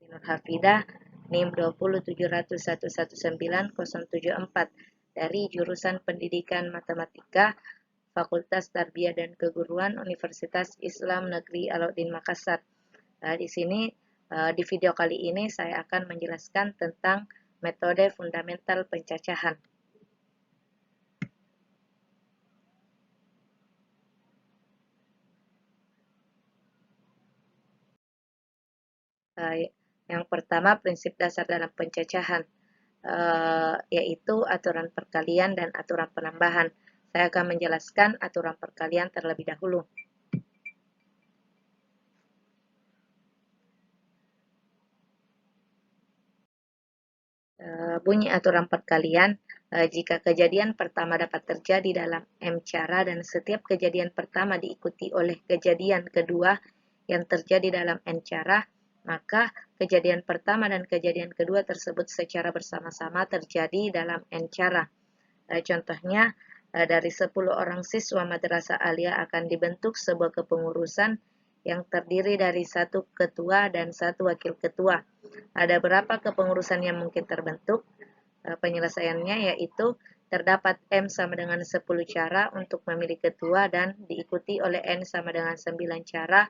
Nur Hafidah, NIM 20701190074 dari jurusan Pendidikan Matematika Fakultas Tarbiyah dan Keguruan Universitas Islam Negeri Alauddin Makassar. Di sini di video kali ini saya akan menjelaskan tentang metode fundamental pencacahan. Yang pertama, prinsip dasar dalam pencacahan, yaitu aturan perkalian dan aturan penambahan. Saya akan menjelaskan aturan perkalian terlebih dahulu. Bunyi aturan perkalian, jika kejadian pertama dapat terjadi dalam M cara dan setiap kejadian pertama diikuti oleh kejadian kedua yang terjadi dalam N cara, maka kejadian pertama dan kejadian kedua tersebut secara bersama-sama terjadi dalam N cara. Contohnya, dari 10 orang siswa Madrasah Aliyah akan dibentuk sebuah kepengurusan yang terdiri dari 1 ketua dan 1 wakil ketua. Ada berapa kepengurusan yang mungkin terbentuk? Penyelesaiannya yaitu terdapat M sama dengan 10 cara untuk memilih ketua dan diikuti oleh N sama dengan 9 cara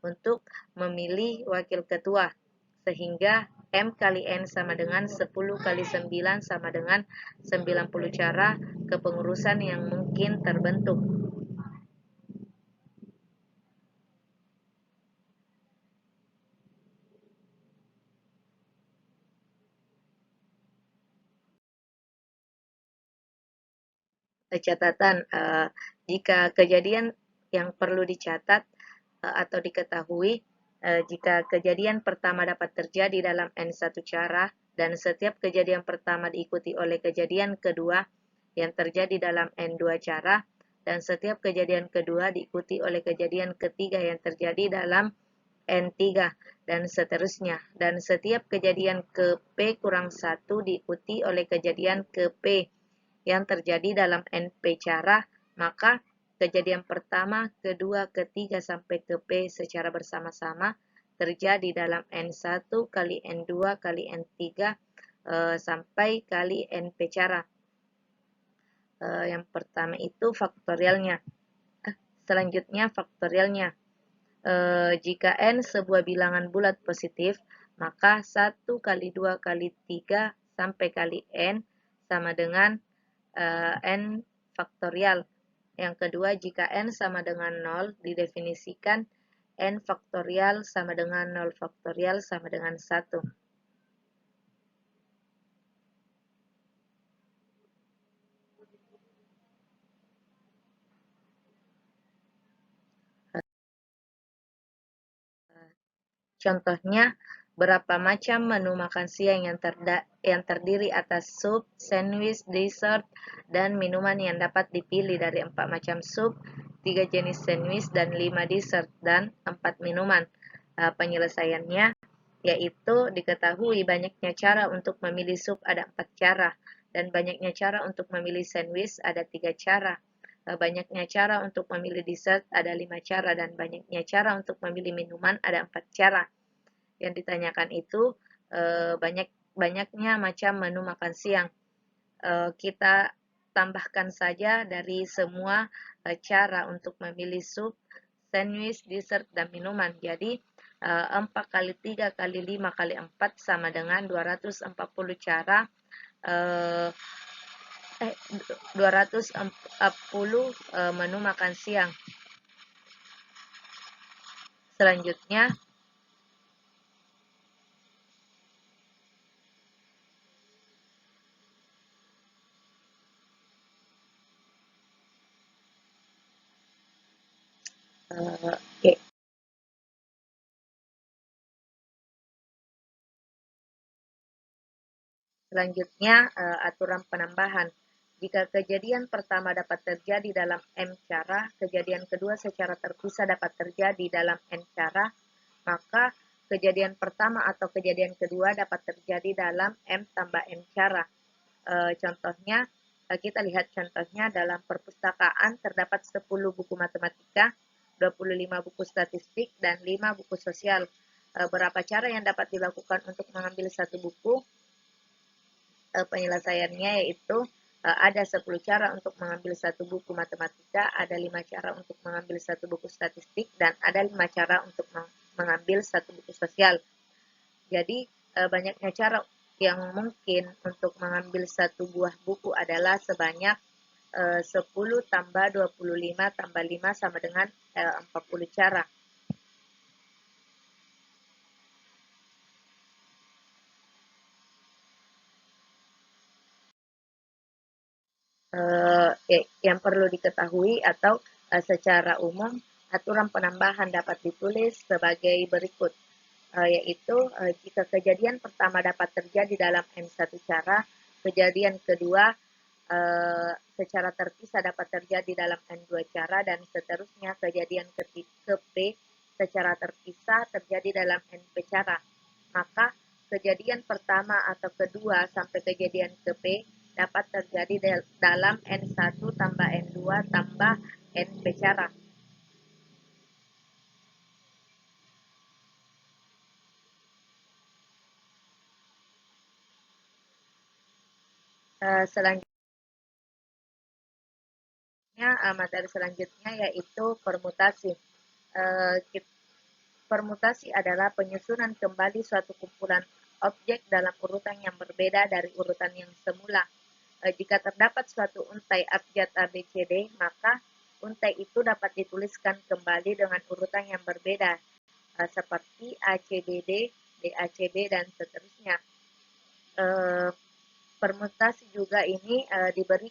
untuk memilih wakil ketua, sehingga M kali N sama dengan 10 kali 9 sama dengan 90 cara kepengurusan yang mungkin terbentuk. Catatan, jika kejadian yang perlu dicatat atau diketahui, jika kejadian pertama dapat terjadi dalam N1 cara dan setiap kejadian pertama diikuti oleh kejadian kedua yang terjadi dalam N2 cara dan setiap kejadian kedua diikuti oleh kejadian ketiga yang terjadi dalam N3 dan seterusnya, dan setiap kejadian ke P kurang 1 diikuti oleh kejadian ke P yang terjadi dalam NP cara, maka kejadian pertama, kedua, ketiga, sampai ke P secara bersama-sama terjadi dalam N1 kali N2 kali N3 sampai kali NP cara. Yang pertama itu faktorialnya. Selanjutnya faktorialnya. Jika N sebuah bilangan bulat positif, maka 1 kali 2 kali 3 sampai kali N sama dengan N faktorial. Yang kedua, jika N sama dengan 0, didefinisikan N faktorial sama dengan 0 faktorial sama dengan 1. Contohnya, berapa macam menu makan siang yang terdiri atas sup, sandwich, dessert, dan minuman yang dapat dipilih dari 4 macam sup, 3 jenis sandwich, dan 5 dessert, dan 4 minuman. Penyelesaiannya yaitu diketahui banyaknya cara untuk memilih sup ada 4 cara, dan banyaknya cara untuk memilih sandwich ada 3 cara. Banyaknya cara untuk memilih dessert ada 5 cara, dan banyaknya cara untuk memilih minuman ada 4 cara. Yang ditanyakan itu banyaknya macam menu makan siang. Kita tambahkan saja dari semua cara untuk memilih sup, sandwich, dessert, dan minuman. Jadi 4 kali 3 kali 5 kali 4 sama dengan 240 cara 240 menu makan siang. Selanjutnya, aturan penambahan. Jika kejadian pertama dapat terjadi dalam M cara, kejadian kedua secara terpisah dapat terjadi dalam N cara, maka kejadian pertama atau kejadian kedua dapat terjadi dalam M tambah M cara. Contohnya, kita lihat contohnya dalam perpustakaan terdapat 10 buku matematika, 25 buku statistik, dan 5 buku sosial. berapa cara yang dapat dilakukan untuk mengambil satu buku. Penyelesaiannya yaitu ada 10 cara untuk mengambil satu buku matematika, ada 5 cara untuk mengambil satu buku statistik, dan ada 5 cara untuk mengambil satu buku sosial. Jadi banyaknya cara yang mungkin untuk mengambil satu buah buku adalah sebanyak 10 tambah 25 tambah 5 sama dengan 40 cara. Yang perlu diketahui atau secara umum aturan penambahan dapat ditulis sebagai berikut, yaitu jika kejadian pertama dapat terjadi dalam N1 cara, kejadian kedua secara terpisah dapat terjadi dalam N2 cara, dan seterusnya kejadian ke P secara terpisah terjadi dalam NP cara. Maka kejadian pertama atau kedua sampai kejadian ke P dapat terjadi dalam N1 tambah N2 tambah NP cara. Selanjutnya, materi selanjutnya yaitu permutasi. Permutasi adalah penyusunan kembali suatu kumpulan objek dalam urutan yang berbeda dari urutan yang semula. Jika terdapat suatu untai abjad ABCD, maka untai itu dapat dituliskan kembali dengan urutan yang berbeda, seperti ACBD, DACB, dan seterusnya. Permutasi juga ini diberi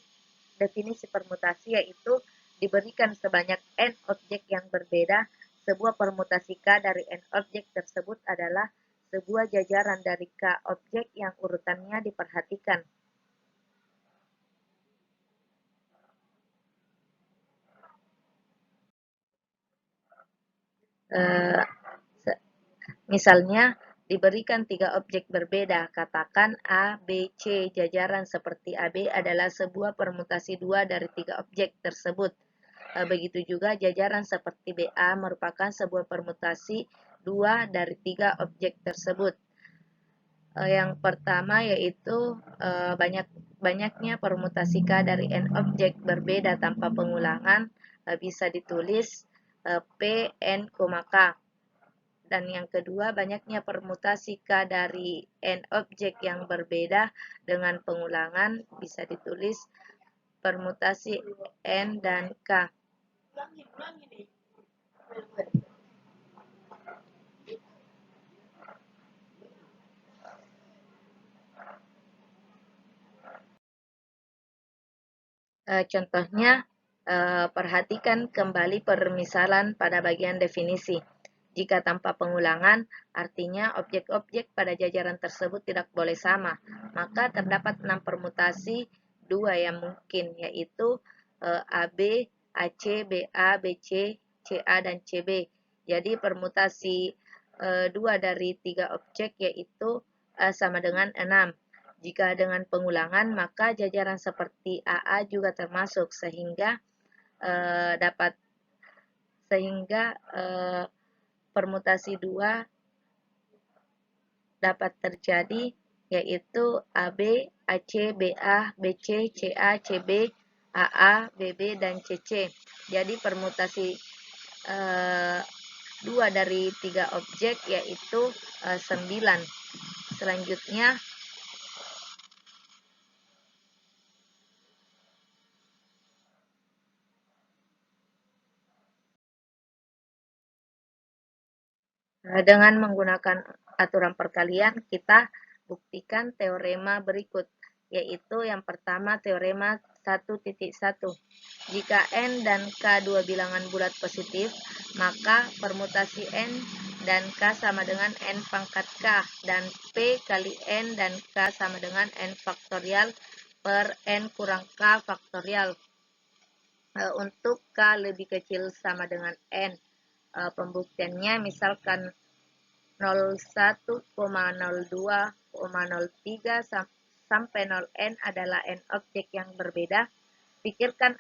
definisi permutasi, yaitu diberikan sebanyak n objek yang berbeda. Sebuah permutasi K dari n objek tersebut adalah sebuah jajaran dari K objek yang urutannya diperhatikan. Misalnya, diberikan 3 objek berbeda, katakan A, B, C. Jajaran seperti AB adalah sebuah permutasi 2 dari 3 objek tersebut. Begitu juga jajaran seperti BA merupakan sebuah permutasi 2 dari 3 objek tersebut. Yang pertama yaitu banyaknya permutasi K dari N objek berbeda tanpa pengulangan bisa ditulis P, N, K. Dan yang kedua, banyaknya permutasi K dari N objek yang berbeda dengan pengulangan bisa ditulis permutasi N dan K. Contohnya, perhatikan kembali permisalan pada bagian definisi. Jika tanpa pengulangan, artinya objek-objek pada jajaran tersebut tidak boleh sama. Maka terdapat 6 permutasi 2 yang mungkin, yaitu AB, AC, BA, BC, CA, dan CB. Jadi permutasi 2 dari 3 objek yaitu sama dengan 6. Jika dengan pengulangan, maka jajaran seperti AA juga termasuk, sehingga permutasi 2 dapat terjadi, yaitu AB, AC, BA, BC, CA, CB, AA, BB, dan CC. Jadi permutasi 2 dari 3 objek yaitu 9. Selanjutnya, dengan menggunakan aturan perkalian, kita buktikan teorema berikut, yaitu yang pertama teorema 1.1. Jika N dan K dua bilangan bulat positif, maka permutasi N dan K sama dengan N pangkat K, dan P kali N dan K sama dengan N faktorial per N kurang K faktorial. Untuk K lebih kecil sama dengan N. Pembuktiannya misalkan 01,02,03 sampai 0n adalah n objek yang berbeda. Pikirkan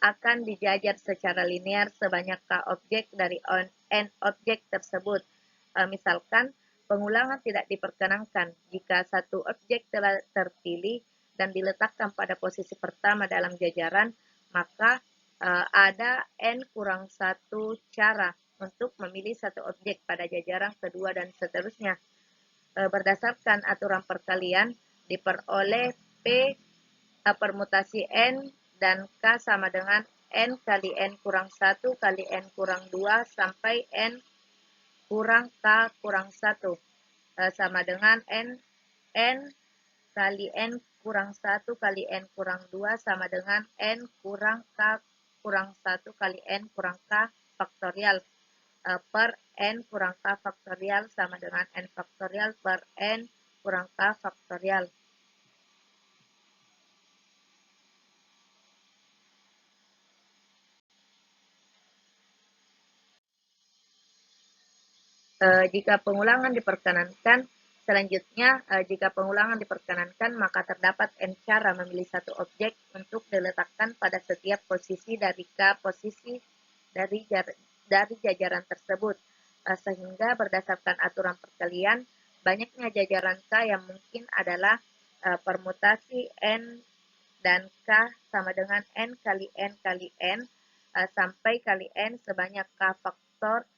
akan dijajar secara linear sebanyak k objek dari n objek tersebut. misalkan pengulangan tidak diperkenankan jika satu objek telah terpilih dan diletakkan pada posisi pertama dalam jajaran, maka ada N kurang 1 cara untuk memilih satu objek pada jajaran kedua dan seterusnya. Berdasarkan aturan perkalian, diperoleh P permutasi N dan K sama dengan N kali N kurang 1 kali N kurang 2 sampai N kurang K kurang 1 sama dengan N kali N kurang 1 kali N kurang 2 sama dengan N kurang K kurang 1 kali N kurang K faktorial per N kurang K faktorial sama dengan N faktorial per N kurang K faktorial. Jika pengulangan diperkenankan, selanjutnya jika pengulangan diperkenankan, maka terdapat N cara memilih satu objek untuk diletakkan pada setiap posisi dari K posisi dari jajaran tersebut. Sehingga berdasarkan aturan perkalian, banyaknya jajaran K yang mungkin adalah permutasi N dan K sama dengan N kali N kali N sampai kali N sebanyak K faktor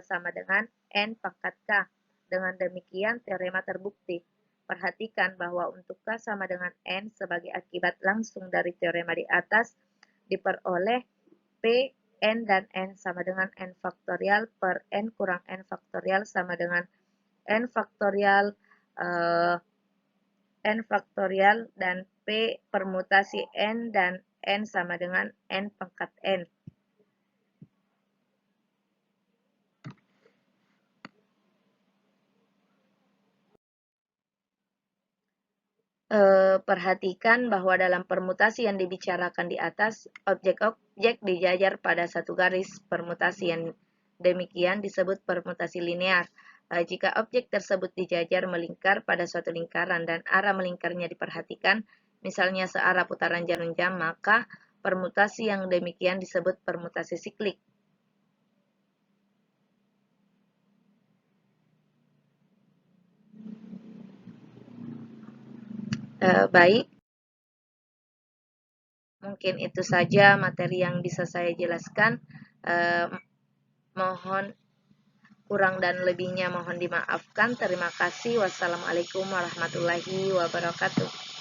sama dengan N pangkat K. Dengan demikian, teorema terbukti. Perhatikan bahwa untuk K sama dengan N sebagai akibat langsung dari teorema di atas, diperoleh P, N, dan N sama dengan N faktorial per N kurang N faktorial sama dengan N faktorial, N faktorial, dan P permutasi N dan N sama dengan N pangkat N. Perhatikan bahwa dalam permutasi yang dibicarakan di atas, objek-objek dijajar pada satu garis permutasi yang demikian disebut permutasi linear. Jika objek tersebut dijajar melingkar pada suatu lingkaran dan arah melingkarnya diperhatikan, misalnya searah putaran jarum jam, maka permutasi yang demikian disebut permutasi siklik. Baik, mungkin itu saja materi yang bisa saya jelaskan. Mohon kurang dan lebihnya mohon dimaafkan. Terima kasih. Wassalamualaikum warahmatullahi wabarakatuh.